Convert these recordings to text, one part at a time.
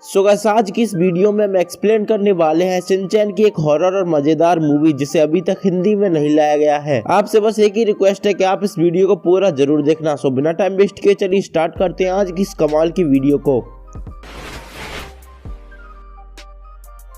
So guys, आज की इस वीडियो में हम एक्सप्लेन करने वाले हैं शिनचैन की एक हॉरर और मजेदार मूवी जिसे अभी तक हिंदी में नहीं लाया गया है। आपसे बस एक ही रिक्वेस्ट है कि आप इस वीडियो को पूरा जरूर देखना। सो बिना टाइम वेस्ट किए चलिए स्टार्ट करते हैं आज की इस कमाल की वीडियो को।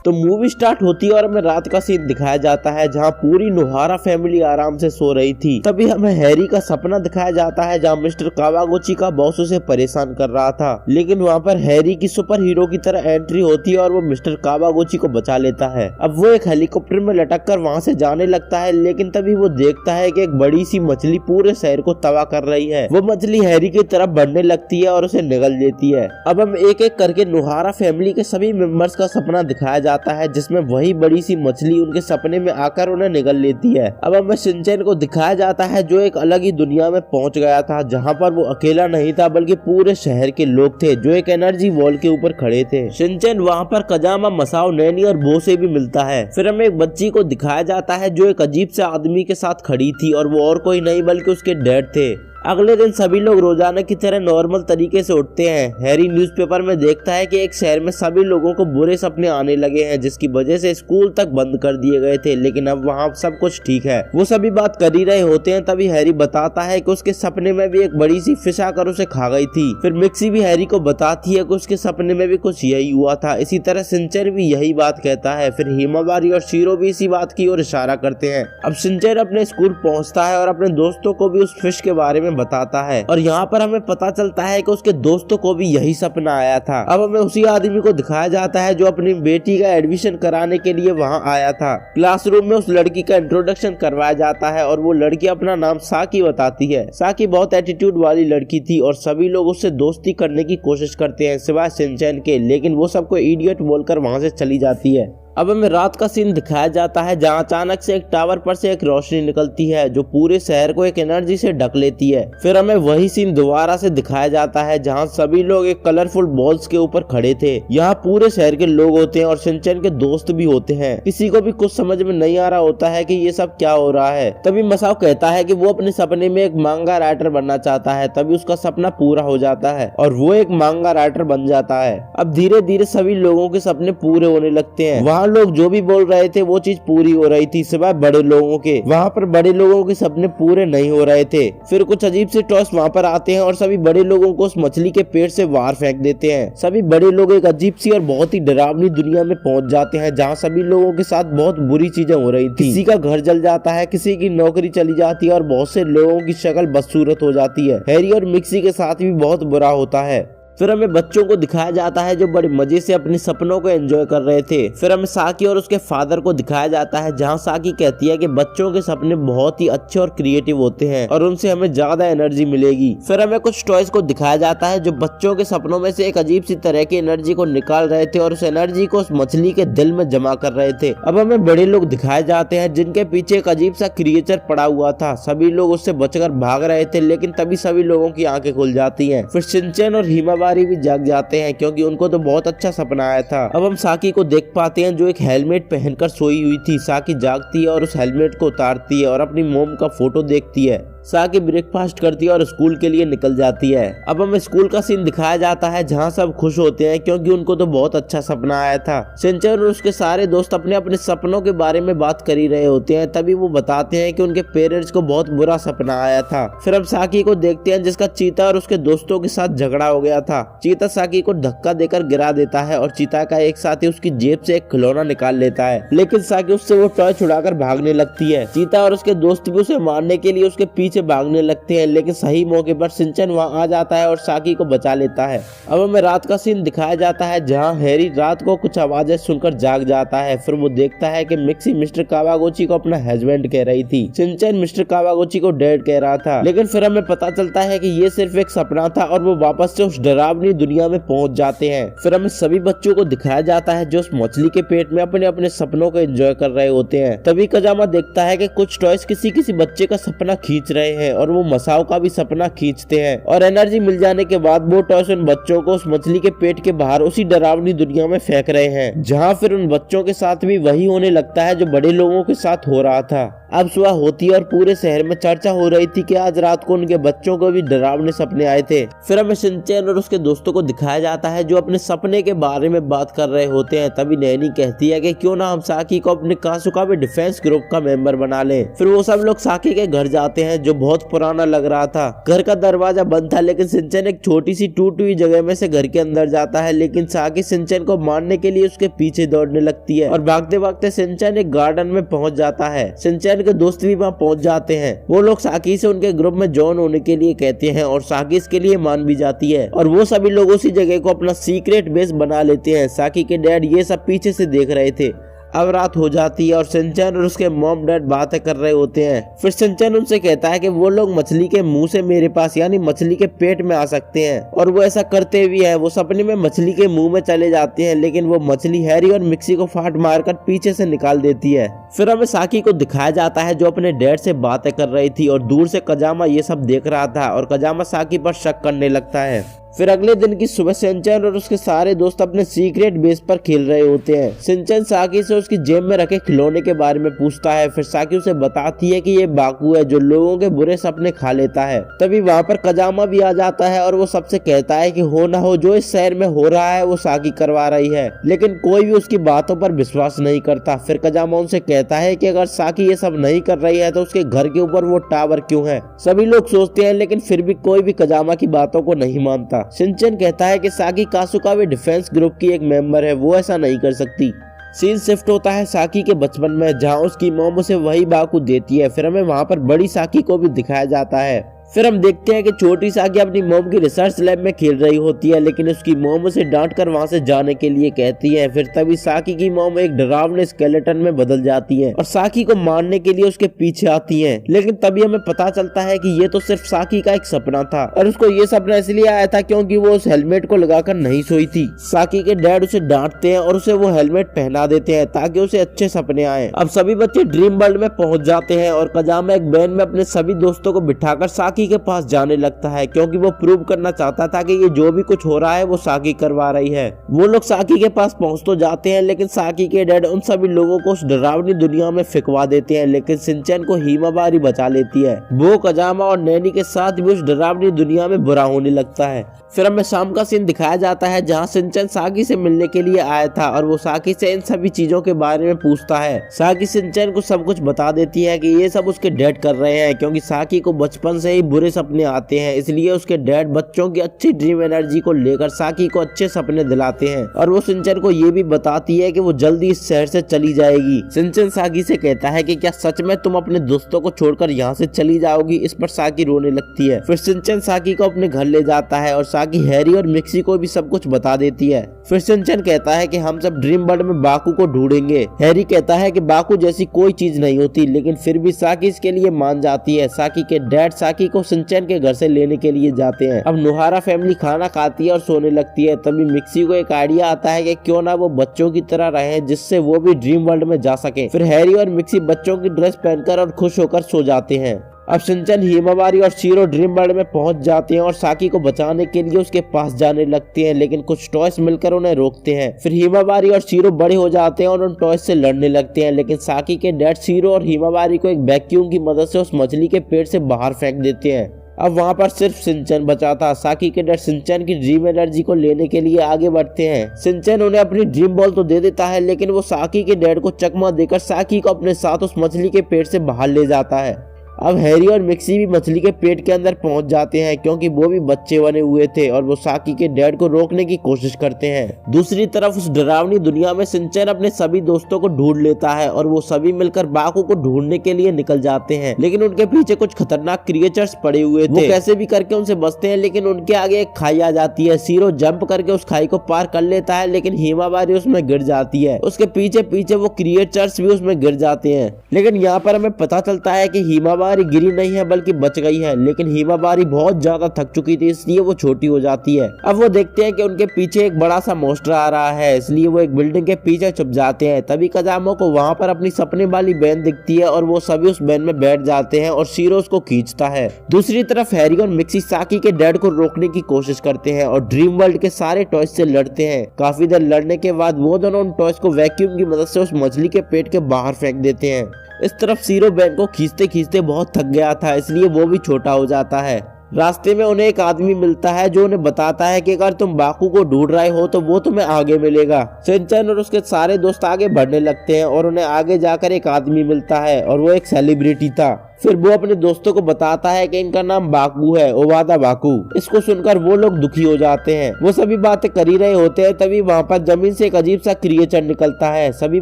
तो मूवी स्टार्ट होती है और हमें रात का सीन दिखाया जाता है जहां पूरी नोहारा फैमिली आराम से सो रही थी। तभी हमें हैरी का सपना दिखाया जाता है जहां मिस्टर कावागुची का बॉस उसे परेशान कर रहा था, लेकिन वहां पर हैरी की सुपर हीरो की तरह एंट्री होती है और वो मिस्टर कावागुची को बचा लेता है। अब वो एक हेलीकॉप्टर में लटक कर वहाँ से जाने लगता है, लेकिन तभी वो देखता है कि एक बड़ी सी मछली पूरे शहर को तबाह कर रही है। वो मछली हैरी की तरफ बढ़ने लगती है और उसे निगल देती है। अब हम एक एक करके नोहारा फैमिली के सभी मेंबर्स का सपना दिखाया जाता है जिसमें वही बड़ी सी मछली उनके सपने में आकर उन्हें निगल लेती है। अब हमें शिनचैन को दिखाया जाता है जो एक अलग ही दुनिया में पहुंच गया था, जहां पर वो अकेला नहीं था बल्कि पूरे शहर के लोग थे जो एक एनर्जी वॉल के ऊपर खड़े थे। शिनचैन वहां पर कजामा, मसाओ, नैनी और बो से भी मिलता है। फिर हमें एक बच्ची को दिखाया जाता है जो एक अजीब से आदमी के साथ खड़ी थी और वो और कोई नहीं बल्कि उसके डैड थे। अगले दिन सभी लोग रोजाना की तरह नॉर्मल तरीके से उठते हैं। हैरी न्यूज़पेपर में देखता है कि एक शहर में सभी लोगों को बुरे सपने आने लगे हैं जिसकी वजह से स्कूल तक बंद कर दिए गए थे, लेकिन अब वहाँ सब कुछ ठीक है। वो सभी बात कर ही रहे होते हैं तभी हैरी बताता है कि उसके सपने में भी एक बड़ी सी फिश आकर उसे खा गई थी। फिर मिक्सी भी हैरी को बताती है कि उसके सपने में भी कुछ यही हुआ था। इसी तरह शिनचैन भी यही बात कहता है। फिर हिमावारी और शीरो भी इसी बात की ओर इशारा करते हैं। अब शिनचैन अपने स्कूल पहुँचता है और अपने दोस्तों को भी उस फिश के बारे में बताता है और यहाँ पर हमें पता चलता है कि उसके दोस्तों को भी यही सपना आया था। अब हमें उसी आदमी को दिखाया जाता है जो अपनी बेटी का एडमिशन कराने के लिए वहाँ आया था। क्लासरूम में उस लड़की का इंट्रोडक्शन करवाया जाता है और वो लड़की अपना नाम साकी बताती है। साकी बहुत एटीट्यूड वाली लड़की थी और सभी लोग उससे दोस्ती करने की कोशिश करते हैं सिवाय शिनचैन के, लेकिन वो सबको इडियट बोलकर वहाँ से चली जाती है। अब हमें रात का सीन दिखाया जाता है जहां अचानक से एक टावर पर से एक रोशनी निकलती है जो पूरे शहर को एक एनर्जी से ढक लेती है। फिर हमें वही सीन दोबारा से दिखाया जाता है जहां सभी लोग एक कलरफुल बॉल्स के ऊपर खड़े थे। यहाँ पूरे शहर के लोग होते हैं और शिनचैन के दोस्त भी होते हैं। किसी को भी कुछ समझ में नहीं आ रहा होता है कि ये सब क्या हो रहा है। तभी मसाओ कहता है कि वो अपने सपने में एक मांगा राइटर बनना चाहता है। तभी उसका सपना पूरा हो जाता है और वो एक मांगा राइटर बन जाता है। अब धीरे धीरे सभी लोगों के सपने पूरे होने लगते हैं। वहाँ लोग जो भी बोल रहे थे वो चीज पूरी हो रही थी सिवाय बड़े लोगों के। वहाँ पर बड़े लोगों के सपने पूरे नहीं हो रहे थे। फिर कुछ अजीब से टॉस वहाँ पर आते हैं और सभी बड़े लोगों को उस मछली के पेट से बाहर फेंक देते हैं। सभी बड़े लोग एक अजीब सी और बहुत ही डरावनी दुनिया में पहुंच जाते हैं जहाँ सभी लोगों के साथ बहुत बुरी चीजें हो रही थी। किसी का घर जल जाता है, किसी की नौकरी चली जाती है और बहुत से लोगों की शक्ल बदसूरत हो जाती है। हैरी और मिक्सी के साथ भी बहुत बुरा होता है। फिर हमें बच्चों को दिखाया जाता है जो बड़े मजे से अपने सपनों को एंजॉय कर रहे थे। फिर हमें साकी और उसके फादर को दिखाया जाता है जहां साकी कहती है कि बच्चों के सपने बहुत ही अच्छे और क्रिएटिव होते हैं और उनसे हमें ज्यादा एनर्जी मिलेगी। फिर हमें कुछ टॉयज को दिखाया जाता है जो बच्चों के सपनों में से एक अजीब सी तरह की एनर्जी को निकाल रहे थे और उस एनर्जी को उस मछली के दिल में जमा कर रहे थे। अब हमें बड़े लोग दिखाए जाते हैं जिनके पीछे एक अजीब सा क्रिएचर पड़ा हुआ था। सभी लोग उससे बचकर भाग रहे थे, लेकिन तभी सभी लोगों की आंखें खुल जाती है। फिर शिनचैन और हिमावारी भी जाग जाते हैं क्योंकि उनको तो बहुत अच्छा सपना आया था। अब हम साकी को देख पाते हैं जो एक हेलमेट पहनकर सोई हुई थी। साकी जागती है और उस हेलमेट को उतारती है और अपनी मोम का फोटो देखती है। साकी ब्रेकफास्ट करती है और स्कूल के लिए निकल जाती है। अब हमें स्कूल का सीन दिखाया जाता है जहां सब खुश होते हैं क्योंकि उनको तो बहुत अच्छा सपना आया था। शिनचैन और उसके सारे दोस्त अपने अपने सपनों के बारे में बात कर ही रहे होते हैं। तभी वो बताते हैं कि उनके पेरेंट्स को बहुत बुरा सपना आया था। फिर हम साकी को देखते हैं जिसका चीता और उसके दोस्तों के साथ झगड़ा हो गया था। चीता साकी को धक्का देकर गिरा देता है और चीता का एक साथी उसकी जेब से एक खिलौना निकाल लेता है, लेकिन साकी उससे वो टॉय छुड़ाकर भागने लगती है। चीता और उसके दोस्त भी उसे मारने के लिए उसके पीछे भागने लगते हैं, लेकिन सही मौके पर शिनचैन वहां आ जाता है और साकी को बचा लेता है। अब हमें रात का सीन दिखाया जाता है जहां हैरी रात को कुछ आवाजें सुनकर जाग जाता है। फिर वो देखता है कि मिक्सी मिस्टर कावागुची को अपना हस्बैंड कह रही थी। शिनचैन मिस्टर कावागुची को डैड कह रहा था, लेकिन फिर हमें पता चलता है कि ये सिर्फ एक सपना था और वो वापस से उस डरावनी दुनिया में पहुंच जाते हैं। फिर हमें सभी बच्चों को दिखाया जाता है जो उस मछली के पेट में अपने अपने सपनों को एंजॉय कर रहे होते हैं। तभी कजामा देखता है कि कुछ टॉयज किसी बच्चे का सपना खींच रहे हैं और वो मसाओ का भी सपना खींचते हैं और एनर्जी मिल जाने के बाद वो टॉयज उन बच्चों को उस मछली के पेट के बाहर उसी डरावनी दुनिया में फेंक रहे हैं, जहाँ फिर उन बच्चों के साथ भी वही होने लगता है जो बड़े लोगों के साथ हो रहा था। अब सुबह होती है और पूरे शहर में चर्चा हो रही थी कि आज रात को उनके बच्चों को भी डरावने सपने आए थे। फिर हमें शिनचैन और उसके दोस्तों को दिखाया जाता है जो अपने सपने के बारे में बात कर रहे होते हैं। तभी नैनी कहती है कि क्यों ना हम साकी को अपने कासुकाबे डिफेंस ग्रुप का मेंबर बना लें। फिर वो सब लोग साकी के घर जाते हैं जो बहुत पुराना लग रहा था। घर का दरवाजा बंद था लेकिन शिनचैन एक छोटी सी टूटी हुई जगह में से घर के अंदर जाता है, लेकिन साकी शिनचैन को मारने के लिए उसके पीछे दौड़ने लगती है और भागते भागते शिनचैन एक गार्डन में पहुंच जाता है। शिनचैन के दोस्त भी वहाँ पहुंच जाते हैं। वो लोग साकी से उनके ग्रुप में जॉइन होने के लिए कहते हैं और साकी इसके लिए मान भी जाती है और वो सभी लोग उसी जगह को अपना सीक्रेट बेस बना लेते हैं। साकी के डैड ये सब पीछे से देख रहे थे। अब रात हो जाती है और शिनचैन और उसके मॉम डैड बातें कर रहे होते हैं। फिर शिनचैन उनसे कहता है कि वो लोग मछली के मुंह से मेरे पास यानी मछली के पेट में आ सकते हैं और वो ऐसा करते भी हैं। वो सपने में मछली के मुंह में चले जाते हैं लेकिन वो मछली हैरी और मिक्सी को फाट मारकर पीछे से निकाल देती है। फिर हमें साकी को दिखाया जाता है जो अपने डैड से बातें कर रही थी और दूर से कजामा ये सब देख रहा था और कजामा साकी पर शक करने लगता है। फिर अगले दिन की सुबह शिनचैन और उसके सारे दोस्त अपने सीक्रेट बेस पर खेल रहे होते हैं। शिनचैन साकी से उसकी जेब में रखे खिलौने के बारे में पूछता है। फिर साकी उसे बताती है कि ये बाकू है जो लोगों के बुरे सपने खा लेता है। तभी वहाँ पर कजामा भी आ जाता है और वो सबसे कहता है कि हो ना हो जो इस शहर में हो रहा है वो साकी करवा रही है, लेकिन कोई भी उसकी बातों पर विश्वास नहीं करता। फिर कजामा उनसे कहता है कि अगर साकी ये सब नहीं कर रही है तो उसके घर के ऊपर वो टावर क्यों है। सभी लोग सोचते हैं लेकिन फिर भी कोई भी कजामा की बातों को नहीं मानता। शिनचैन कहता है कि साकी कासुकाबे डिफेंस ग्रुप की एक मेंबर है, वो ऐसा नहीं कर सकती। सीन शिफ्ट होता है साकी के बचपन में जहां उसकी मॉम उसे वही बाकू देती है। फिर हमें वहां पर बड़ी साकी को भी दिखाया जाता है। फिर हम देखते हैं कि छोटी साकी अपनी मॉम की रिसर्च लैब में खेल रही होती है लेकिन उसकी मॉम उसे डांट कर वहां से जाने के लिए कहती है। फिर तभी साकी की मॉम एक डरावने स्केलेटन में बदल जाती है और साकी को मारने के लिए उसके पीछे आती है, लेकिन तभी हमें पता चलता है कि ये तो सिर्फ साकी का एक सपना था और उसको ये सपना इसलिए आया था क्योंकि वो उस हेलमेट को लगाकर नहीं सोई थी। साकी के डैड उसे डांटते हैं और उसे वो हेलमेट पहना देते हैं ताकि उसे अच्छे सपने आए। अब सभी बच्चे ड्रीम वर्ल्ड में पहुंच जाते हैं और कजामा एक वैन में अपने सभी दोस्तों को बिठाकर साकी के पास जाने लगता है क्योंकि वो प्रूव करना चाहता था कि ये जो भी कुछ हो रहा है वो साकी करवा रही है। वो लोग साकी के पास पहुंच तो जाते हैं लेकिन साकी के डैड उन सभी लोगों को उस डरावनी दुनिया में फिकवा देते हैं, लेकिन शिनचैन को हिमावारी बचा लेती है। वो कजामा और नैनी के साथ भी उस डरावनी दुनिया में बुरा होने लगता है। फिर हमें शाम का सीन दिखाया जाता है जहाँ शिनचैन साकी से मिलने के लिए आया था और वो साकी से इन सभी चीजों के बारे में पूछता है। साकी शिनचैन को सब कुछ बता देती है कि ये सब उसके डैड कर रहे हैं क्योंकि साकी को बचपन से ही बुरे सपने आते हैं, इसलिए उसके डैड बच्चों की अच्छी ड्रीम एनर्जी को लेकर साकी को अच्छे सपने दिलाते हैं। और वो शिनचैन को ये भी बताती है कि वो जल्दी इस शहर से चली जाएगी। शिनचैन साकी से कहता है कि क्या सच में तुम अपने दोस्तों को छोड़कर यहाँ से चली जाओगी। इस पर साकी रोने लगती है। फिर शिनचैन साकी को अपने घर ले जाता है और साकी हैरी और मिक्सी को भी सब कुछ बता देती है। फिर शिनचैन कहता है कि हम सब ड्रीम वर्ल्ड में बाकू को ढूंढेंगे। हैरी कहता है कि बाकू जैसी कोई चीज नहीं होती, लेकिन फिर भी साकी इसके लिए मान जाती है। साकी के डैड साकी को शिनचैन के घर से लेने के लिए जाते हैं। अब नोहारा फैमिली खाना खाती है और सोने लगती है। तभी मिक्सी को एक आइडिया आता है कि क्यों ना वो बच्चों की तरह रहे जिससे वो भी ड्रीम वर्ल्ड में जा सके। फिर हैरी और मिक्सी बच्चों की ड्रेस पहनकर और खुश होकर सो जाते हैं। अब शिनचैन हिमावारी और शीरो ड्रीम वर्ल्ड में पहुंच जाते हैं और साकी को बचाने के लिए उसके पास जाने लगते हैं, लेकिन कुछ टॉयज मिलकर उन्हें रोकते हैं। फिर हिमावारी और शीरो बड़े हो जाते हैं और उन टॉयज से लड़ने लगते हैं, लेकिन साकी के डैड शीरो और हिमावारी को एक वैक्यूम की मदद से उस मछली के पेट से बाहर फेंक देते हैं। अब वहाँ पर सिर्फ शिनचैन बचा था। साकी के डैड शिनचैन की ड्रीम एनर्जी को लेने के लिए आगे बढ़ते हैं। शिनचैन उन्हें अपनी ड्रीम बॉल तो दे देता है, लेकिन वो साकी के डैड को चकमा देकर साकी को अपने साथ उस मछली के पेट से बाहर ले जाता है। अब हैरी और मिक्सी भी मछली के पेट के अंदर पहुंच जाते हैं क्योंकि वो भी बच्चे बने हुए थे और वो साकी के डैड को रोकने की कोशिश करते हैं। दूसरी तरफ उस डरावनी दुनिया में शिनचैन अपने सभी दोस्तों को ढूंढ लेता है और वो सभी मिलकर बाकू को ढूंढने के लिए निकल जाते हैं, लेकिन उनके पीछे कुछ खतरनाक क्रिएचर्स पड़े हुए थे। वो कैसे भी करके उनसे बचते हैं, लेकिन उनके आगे एक खाई आ जाती है। शीरो जंप करके उस खाई को पार कर लेता है, लेकिन हिमावारी उसमें गिर जाती है। उसके पीछे पीछे वो क्रिएचर्स भी उसमें गिर जाते हैं, लेकिन यहाँ पर हमें पता चलता है कि हिमावारी गिरी नहीं है बल्कि बच गई है। लेकिन हिमावारी बहुत ज्यादा थक चुकी थी, इसलिए वो छोटी हो जाती है। अब वो देखते हैं कि उनके पीछे एक बड़ा सा मॉन्स्टर आ रहा है, इसलिए वो एक बिल्डिंग के पीछे छुप जाते हैं। तभी कजामो को वहाँ पर अपनी सपने वाली वैन दिखती है और वो सभी उस वैन में बैठ जाते हैं और शीरो उसको खींचता है। दूसरी तरफ हैरी और मिक्सी साकी के डैड को रोकने की कोशिश करते हैं और ड्रीम वर्ल्ड के सारे टॉयज से लड़ते हैं। काफी देर लड़ने के बाद वो दोनों उन टॉयज को वैक्यूम की मदद से उस मछली के पेट के बाहर फेंक देते हैं। इस तरफ सीरो बैंक को खींचते खींचते बहुत थक गया था, इसलिए वो भी छोटा हो जाता है। रास्ते में उन्हें एक आदमी मिलता है जो उन्हें बताता है कि अगर तुम बाकू को ढूंढ रहे हो तो वो तुम्हें आगे मिलेगा। शिनचैन और उसके सारे दोस्त आगे बढ़ने लगते हैं और उन्हें आगे जाकर एक आदमी मिलता है और वो एक सेलिब्रिटी था। फिर वो अपने दोस्तों को बताता है कि इनका नाम बाकू है, ओवादा बाकू। इसको सुनकर वो लोग दुखी हो जाते हैं। वो सभी बातें कर ही रहे होते हैं, तभी वहाँ पर जमीन से एक अजीब सा क्रिएचर निकलता है। सभी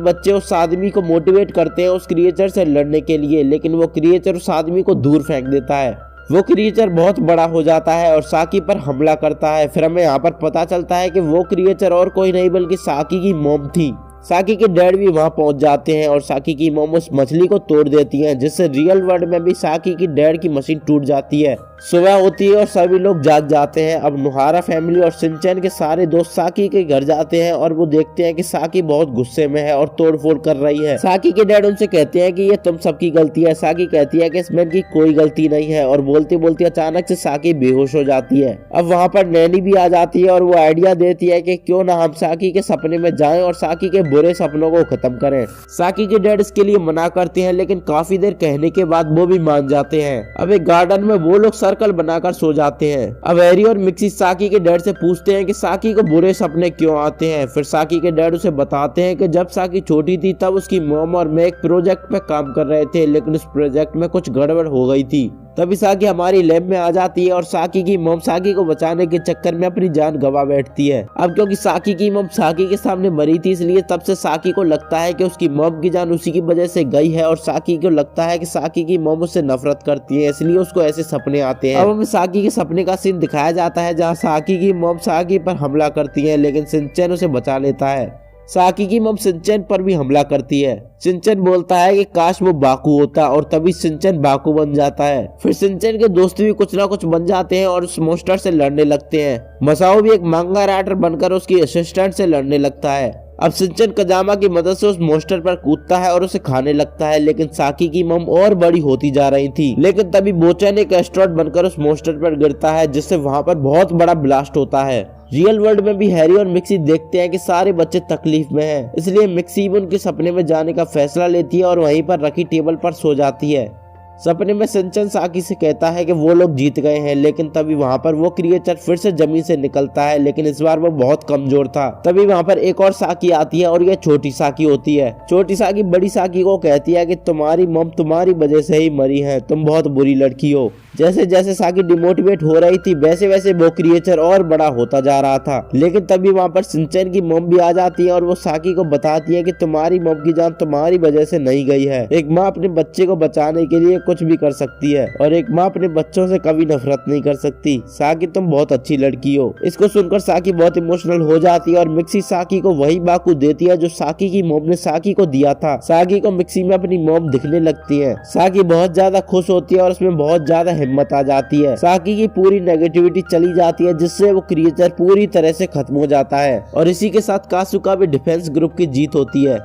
बच्चे उस आदमी को मोटिवेट करते हैं उस क्रिएचर से लड़ने के लिए, लेकिन वो क्रिएचर उस आदमी को दूर फेंक देता है। वो क्रिएचर बहुत बड़ा हो जाता है और साकी पर हमला करता है। फिर हमें यहाँ पर पता चलता है कि वो क्रिएचर और कोई नहीं बल्कि साकी की मॉम थी। साकी के डैड भी वहां पहुंच जाते हैं और साकी की मॉम उस मछली को तोड़ देती हैं, जिससे रियल वर्ल्ड में भी साकी की डैड की मशीन टूट जाती है। सुबह होती है और सभी लोग जाग जाते हैं। अब नोहारा फैमिली और शिनचैन के सारे दोस्त साकी के घर जाते हैं और वो देखते हैं कि साकी बहुत गुस्से में है और तोड़फोड़ कर रही है। साकी के डैड उनसे कहते हैं कि ये तुम सबकी गलती है। साकी कहती है कि इसमें इनकी कोई गलती नहीं है और बोलते बोलते अचानक से साकी बेहोश हो जाती है। अब वहाँ पर नैनी भी आ जाती है और वो आइडिया देती है कि क्यों ना हम साकी के सपने में जाएं और साकी के बुरे सपनों को खत्म करें। साकी के डैड इसके लिए मना करते हैं, लेकिन काफी देर कहने के बाद वो भी मान जाते हैं। अब एक गार्डन में वो लोग सर्कल बनाकर सो जाते हैं। अब हैरी और मिक्सी साकी के डैड से पूछते हैं कि साकी को बुरे सपने क्यों आते हैं। फिर साकी के डैड उसे बताते हैं कि जब साकी छोटी थी तब उसकी मॉम और मैं एक प्रोजेक्ट पे काम कर रहे थे, लेकिन उस प्रोजेक्ट में कुछ गड़बड़ हो गई थी। तभी साकी हमारी लैब में आ जाती है और साकी की मॉम साकी को बचाने के चक्कर में अपनी जान गवा बैठती है। अब क्योंकि साकी की मॉम साकी के सामने मरी थी, इसलिए तब से साकी को लगता है कि उसकी मॉम की जान उसी की वजह से गई है और साकी को लगता है कि साकी की मॉम उससे नफरत करती है, इसलिए उसको ऐसे सपने आते हैं। अब हमें साकी के सपने का सीन दिखाया जाता है जहाँ साकी की मॉम साकी पर हमला करती है, लेकिन शिनचैन उसे बचा लेता है। साकी की मॉम शिनचैन पर भी हमला करती है। शिनचैन बोलता है कि काश वो बाकू होता और तभी शिनचैन बाकू बन जाता है। फिर शिनचैन के दोस्त भी कुछ ना कुछ बन जाते हैं और उस मोस्टर से लड़ने लगते हैं। मसाओ भी एक मांगा राइटर बनकर उसकी असिस्टेंट से लड़ने लगता है। अब शिनचैन कजामा की मदद से उस मोस्टर पर कूदता है और उसे खाने लगता है, लेकिन साकी की मॉम और बड़ी होती जा रही थी। लेकिन तभी बोचैन एक एस्ट्रॉइड बनकर उस मोस्टर पर गिरता है, जिससे वहां पर बहुत बड़ा ब्लास्ट होता है। रियल वर्ल्ड में भी हैरी और मिक्सी देखते हैं कि सारे बच्चे तकलीफ में हैं, इसलिए मिक्सी भी उनके सपने में जाने का फैसला लेती है और वहीं पर रखी टेबल पर सो जाती है। सपने में शिनचैन साकी से कहता है कि वो लोग जीत गए हैं, लेकिन तभी वहाँ पर वो क्रिएचर फिर से जमीन से निकलता है, लेकिन इस बार वो बहुत कमजोर था। तभी वहाँ पर एक और साकी आती है और ये छोटी साकी होती है। छोटी साकी बड़ी साकी को कहती है कि तुम्हारी मॉम तुम्हारी वजह से ही मरी है, तुम बहुत बुरी लड़की हो। जैसे जैसे साकी डिमोटिवेट हो रही थी वैसे वैसे वो क्रिएचर और बड़ा होता जा रहा था। लेकिन तभी वहाँ पर शिनचैन की मॉम भी आ जाती है और वो साकी को बताती है कि तुम्हारी मॉम की जान तुम्हारी वजह से नहीं गई है। एक माँ अपने बच्चे को बचाने के लिए कुछ भी कर सकती है और एक माँ अपने बच्चों से कभी नफरत नहीं कर सकती। साकी तुम बहुत अच्छी लड़की हो। इसको सुनकर साकी बहुत इमोशनल हो जाती है और मिक्सी साकी को वही बाकू देती है जो साकी की मॉम ने साकी को दिया था। साकी को मिक्सी में अपनी मॉम दिखने लगती है। साकी बहुत ज्यादा खुश होती है और उसमें बहुत ज्यादा हिम्मत आ जाती है। साकी की पूरी नेगेटिविटी चली जाती है, जिससे वो क्रिएचर पूरी तरह से खत्म हो जाता है और इसी के साथ कासुका भी डिफेंस ग्रुप की जीत होती है।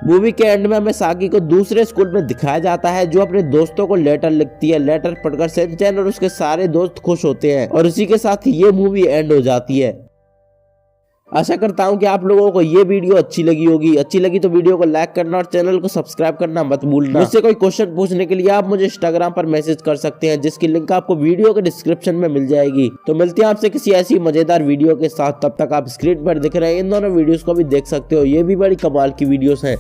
मूवी के एंड में हमें साकी को दूसरे स्कूल में दिखाया जाता है जो अपने दोस्तों को लेटर लिखती है। लेटर पढ़कर शिनचैन और उसके सारे दोस्त खुश होते हैं और इसी के साथ ये मूवी एंड हो जाती है। आशा करता हूँ कि आप लोगों को ये वीडियो अच्छी लगी होगी। अच्छी लगी तो वीडियो को लाइक करना और चैनल को सब्सक्राइब करना मत भूलना। मुझसे कोई क्वेश्चन पूछने के लिए आप मुझे इंस्टाग्राम पर मैसेज कर सकते हैं, जिसकी लिंक आपको वीडियो के डिस्क्रिप्शन में मिल जाएगी। तो मिलते हैं आपसे किसी ऐसी मजेदार वीडियो के साथ। तब तक आप स्क्रीन पर दिख रहे हैं इन दोनों वीडियोस को भी देख सकते हो, ये भी बड़ी कमाल की वीडियोस हैं।